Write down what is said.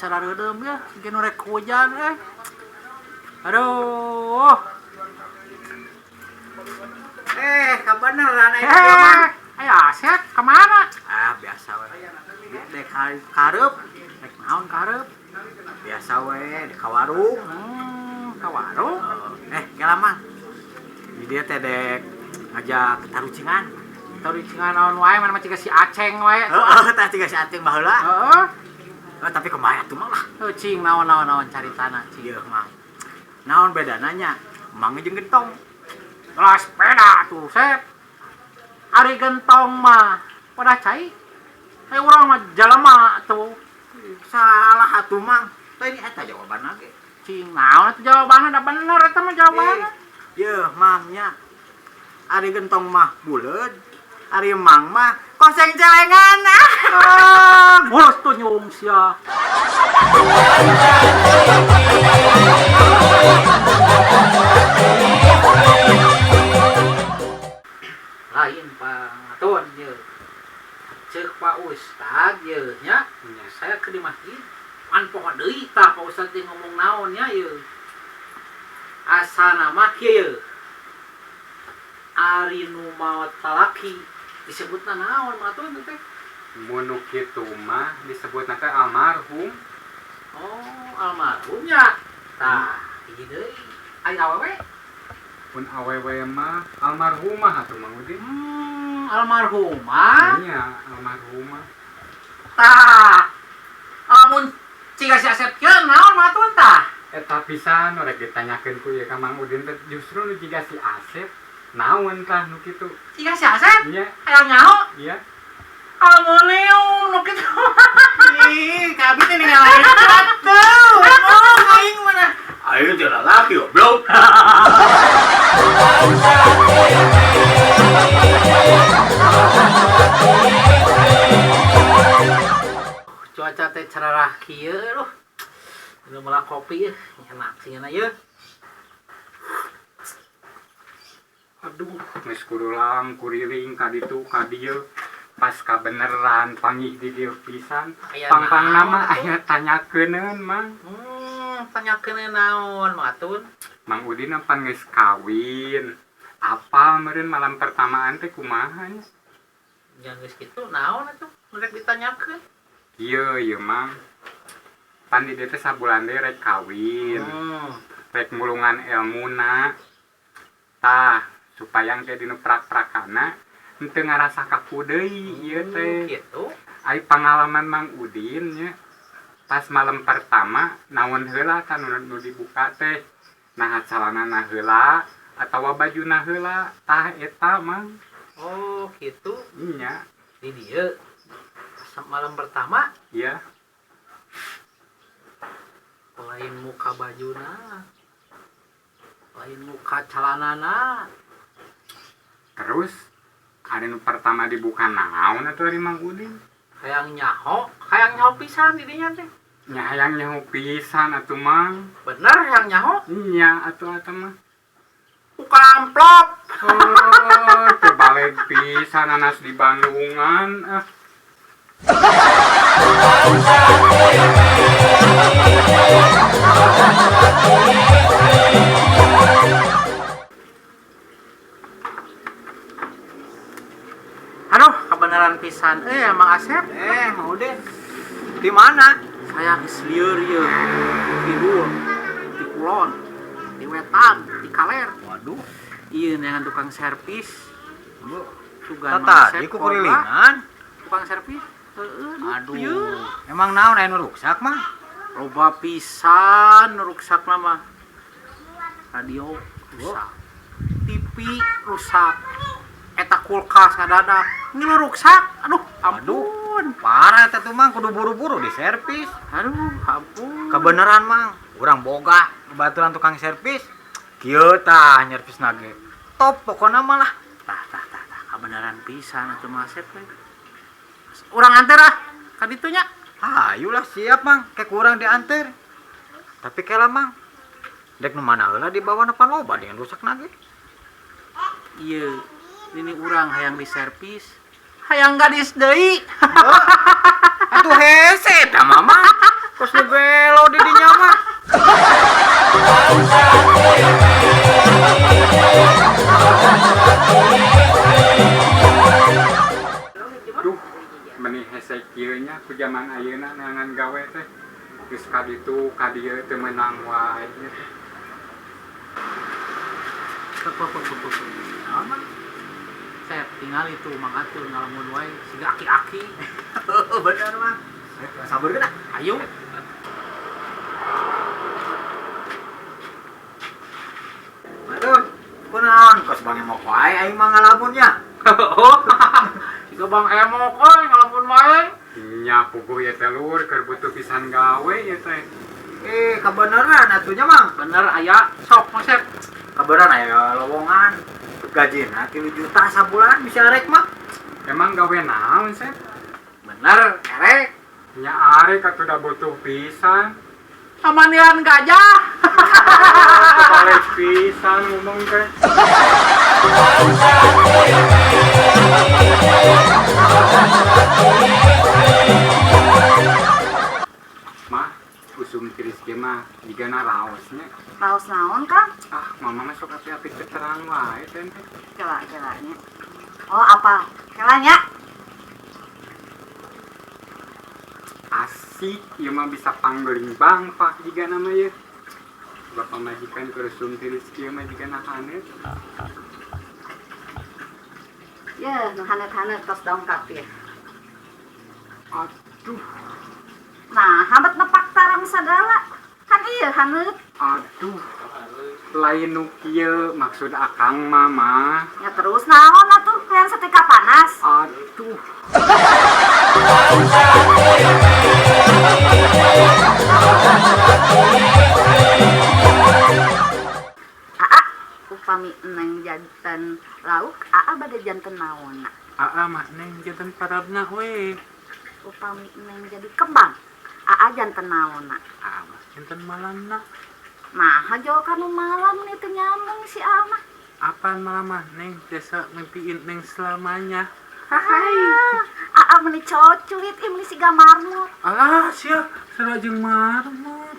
sarareudem ya, gen rek hujan Aduh. Kebeneran mah. Ayo Asep, kemana? Biasa we. Dek kareup, Rek naon karep? biasa we di ka warung. Ka warung. Gela mah. Di dia teh dek ngajak tarucingan. Tarucingan naon wae, mana mah ciga si Aceng wae. Heeh, teh tiga si Aceng baheula. Heeh. Tapi kumaha atuh mah lah. Cing naon caritana cing. Ieu mah. Naon bedana nya? Mang jeung gentong. Lah sepeda tuh, Sep. Ari gentong mah pada cai. Urang mah jalema tuh. Salah atuh mang. Teh ini eta jawabanna ge. Cing naon atuh jawabanna da bener eta mah jawabanna. Yeuh mang nya. Ari gentong mah buleud, ari mang mah koseng celengan. Mulus tuh nyung sia. Lain pangaton ye. Ceuk Pak Ustad ye nya. Saya ke di masjid. An poho deui tah Pak Ustad teh ngomong naon nya ye. Asana mah kieu. Ari nu maot talaki disebutna naon maton teh? Mun kitu mah disebutna teh almarhum. Oh, almarhumnya. Tah, ieu deui. Ai awewe? Pun awewe mah almarhumah atuh Mang Udin. Almarhumah. Iya, almarhumah. Tah. Amun ciga si Asep kieu naon maton tah? Eta pisan rek ditanyakeun ku ieu ka Mang Udin teh justru nu jiga si Asep naon tah nu kitu. Ciga si Asep? Iya. Hayang nyaho? Iya. Aluminium nu kitu. Ih, kabi teh ningalain atuh. Aing mana? Ayo teh lalaki goblok. Cuaca teh cerah kieu loh. Udah malah kopi enak sih ya. Aduh, geus kurulang kuriring ka ditu ka dieu. Pas kabeneran panggih di dieu pisan. Pang-pang nama aya tanyakeun Mang. Tanyakeun naon matun? Mang Udin pan geus kawin. Apal meureun malam pertamaan teh kumaha nya? Jangan geus kitu naon atuh? Rek ditanyakeun. Ieu Mang. Pan di dieu teh sabulan deui rek kawin. Rek mulungan elmuna. Tah, supaya teh dinu prak-prakana henteu ngarasa kaku deui ieu teh. Kitu. Ai pangalaman Mang Udin nya. Pas malam pertama naon heula kan nu dibuka teh. Nah calanana heula atawa bajuna heula. Tah eta Mang. Oh, kitu. Nya. Di dieu. Malam pertama Iya. lain muka bajuna. Lain muka calanana. Terus ada nu pertama dibuka naon atuh ari Mang Udin? Hayang nyaho pisan di dinya teh. Nya hayang nyaho pisan atuh Mang. Bener hayang nyaho? Iya atuh eta mah. Buka amplop. Oh, terbalik pisan anas di Bandungan. Aduh, kebenaran pisan. Mang Asep. Mau deh. Di mana? Saya geus lieur ieu. Di Dul, di Kulon, di Wetan, di Kaler. Waduh. Ieu neangan tukang servis. Bu. Sugan Tata, ieu ku kurilingan. Tukang servis. Heeh, Aduh. Emang naon aya nu ruksak mah? Loba pisan rusak mah. Radio rusak. TV rusak. Eta kulkas ngadadak. Ngilu rusak. Aduh, ampun. Parah eta tuh Mang, kudu buru-buru di servis. Aduh, ampun. Kebeneran Mang, urang boga baturan tukang servis. Kieu tah nyervis nage. Top pokona mah lah. Tah, kebenaran pisan atuh Mas Asep we. Urang anter ah ka ditu nya. Ayolah siap Mang, kek urang dianter. Tapi kela Mang, dek nu mana heula di bawah depan loba dengan rusak nage. Ieu, ini urang hayang diservis. Hayang gadis deui. Atuh hese eta mah. Kos nu belo di dinya mah. Duh, meni hese kieu nya ku zaman ayeuna neangan gawe teh. Geus ka ditu ka dieu teu meunang wae. Aman. Saya tinggal itu mangatur ngalamun wae siga aki-aki. Bener mang. Sabar geuna. Ayo. Aduh, kunaon kos Bang Emok wae aing mah ngalamunnya. Siga Bang Emok euy ngalamun wae. Nya puguh ya teh lur keur butuh pisan gawe ya teh. Kabeneran atunya mang. Bener aya sok konsep. Kabeneran aya lowongan. Gajina 3 juta sabulan bisa rek mah. Emang gawe naon sih? Bener erek. Nya arek atuh da butuh pisan. Samanian gajah. Balik pisan ngomong teh. Mah, usum tiris ge mah digana raosnya. Raos naon, Kang? Ah, mama mah sok api-api keterang wae teh. Kela-kelanya. Oh, apa? Kelanya? Asik, ieu mah bisa panggeuling bangpak digana mah ye. Bapak majikan keur usum tiris kieu mah digana hanet. Ya, nu hanet-hanet tos dongkap ya. Aduh, Nah, hambat nepak tarang sagala. Kan iya hanet. aduh. Lain nu kieu maksud akang mama. Ya terus naon atuh? Hayang setrika panas. Aduh. Upami neng janten lauk, bade janten naonna. Mah neng janten parabna we. Upami neng jadi kembang, janten naonna. Mah janten malamna. Nah, hajo kanu malam nih teu nyambung si mah. Apaan malam mah neng desa mimpiin neng selamanya. Hai. Meni cocuit meni siga marmut. Alah sia, sarajeng marmut.